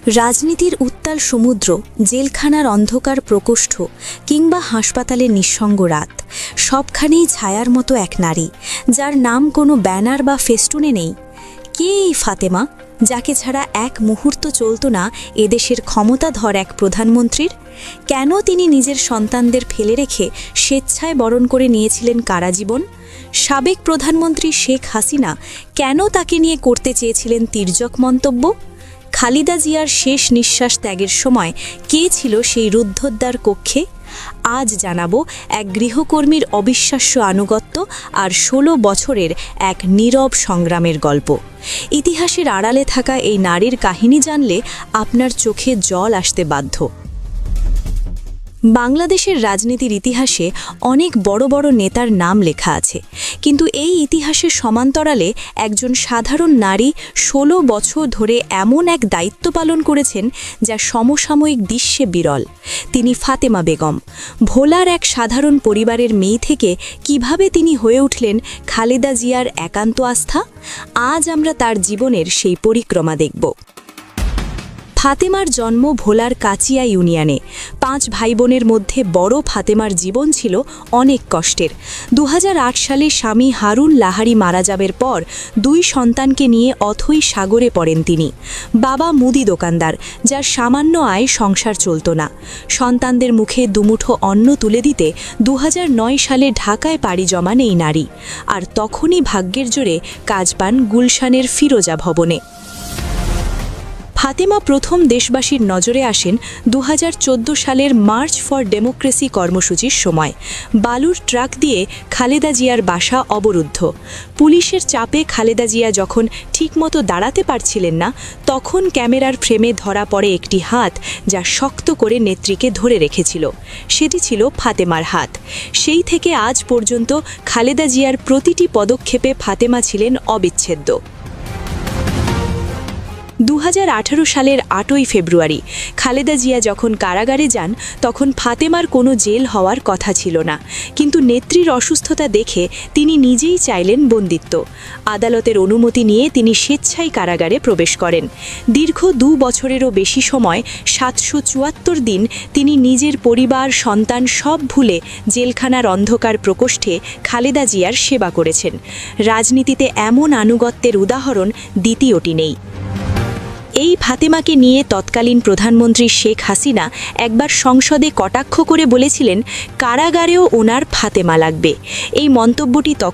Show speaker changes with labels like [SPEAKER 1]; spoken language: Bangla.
[SPEAKER 1] রাজনীতির উত্তাল সমুদ্র, জেলখানার অন্ধকার প্রকোষ্ঠ কিংবা হাসপাতালের নিঃসঙ্গ রাত, সবখানেই ছায়ার মতো এক নারী, যার নাম কোনো ব্যানার বা ফেস্টুনে নেই। কে এই ফাতেমা, যাকে ছাড়া এক মুহূর্ত চলত না এদেশের ক্ষমতাধর এক প্রধানমন্ত্রীর? কেন তিনি নিজের সন্তানদের ফেলে রেখে স্বেচ্ছায় বরণ করে নিয়েছিলেন কারাজীবন? সাবেক প্রধানমন্ত্রী শেখ হাসিনা কেন তাকে নিয়ে করতে চেয়েছিলেন তির্যক মন্তব্য? খালেদা জিয়ার শেষ নিঃশ্বাস ত্যাগের সময় কে ছিল সেই রুদ্ধদ্বার কক্ষে? আজ জানাবো এক গৃহকর্মীর অবিশ্বাস্য আনুগত্য আর ১৬ বছরের এক নীরব সংগ্রামের গল্প। ইতিহাসের আড়ালে থাকা এই নারীর কাহিনী জানলে আপনার চোখে জল আসতে বাধ্য। বাংলাদেশের রাজনীতির ইতিহাসে অনেক বড় বড় নেতার নাম লেখা আছে, কিন্তু এই ইতিহাসের সমান্তরালে একজন সাধারণ নারী ১৬ বছর ধরে এমন এক দায়িত্ব পালন করেছেন যা সমসাময়িক দৃশ্যে বিরল। তিনি ফাতেমা বেগম। ভোলার এক সাধারণ পরিবারের মেয়ে থেকে কিভাবে তিনি হয়ে উঠলেন খালেদা জিয়ার একান্ত আস্থা, আজ আমরা তার জীবনের সেই পরিক্রমা দেখব। ফাতেমার জন্ম ভোলার কাচিয়া ইউনিয়নে। ৫ ভাই বোনের মধ্যে বড় ফাতেমার জীবন ছিল অনেক কষ্টের। ২০০৮ সালে স্বামী হারুন লাহারি মারা যাবার পর ২ সন্তানকে নিয়ে অথই সাগরে পড়েন তিনি। বাবা মুদি দোকানদার, যার সামান্য আয় সংসার চলত না। সন্তানদের মুখে দুমুঠো অন্ন তুলে দিতে ২০০৯ সালে ঢাকায় পাড়ি জমান এই নারী, আর তখনই ভাগ্যের জোরে কাজ পান গুলশানের ফিরোজা ভবনে। ফাতেমা প্রথম দেশবাসীর নজরে আসেন ২০১৪ সালের মার্চ ফর ডেমোক্রেসি কর্মসূচির সময়। বালুর ট্রাক দিয়ে খালেদা জিয়ার বাসা অবরুদ্ধ। পুলিশের চাপে খালেদা জিয়া যখন ঠিকমতো দাঁড়াতে পারছিলেন না, তখন ক্যামেরার ফ্রেমে ধরা পড়ে একটি হাত, যা শক্ত করে নেত্রীকে ধরে রেখেছিল। সেটি ছিল ফাতেমার হাত। সেই থেকে আজ পর্যন্ত খালেদা জিয়ার প্রতিটি পদক্ষেপে ফাতেমা ছিলেন অবিচ্ছেদ্য। ২০১৮ সালের ৮ই ফেব্রুয়ারি খালেদা জিয়া যখন কারাগারে যান, তখন ফাতেমার কোনো জেল হওয়ার কথা ছিল না, কিন্তু নেত্রীর অসুস্থতা দেখে তিনি নিজেই চাইলেন বন্দিত্ব। আদালতের অনুমতি নিয়ে তিনি স্বেচ্ছায় কারাগারে প্রবেশ করেন। দীর্ঘ ২ বছরেরও বেশি সময়, ৭৭৪ দিন তিনি নিজের পরিবার, সন্তান সব ভুলে জেলখানার অন্ধকার প্রকোষ্ঠে খালেদা জিয়ার সেবা করেছেন। রাজনীতিতে এমন আনুগত্যের উদাহরণ দ্বিতীয়টি নেই। এই ফাতেমাকে নিয়ে তৎকালীন প্রধানমন্ত্রী শেখ হাসিনা একবার সংসদে কটাক্ষ করে বলেছিলেন, কারাগারেও ওনার ফাতেমা লাগবে। এই মন্তব্যটি তখন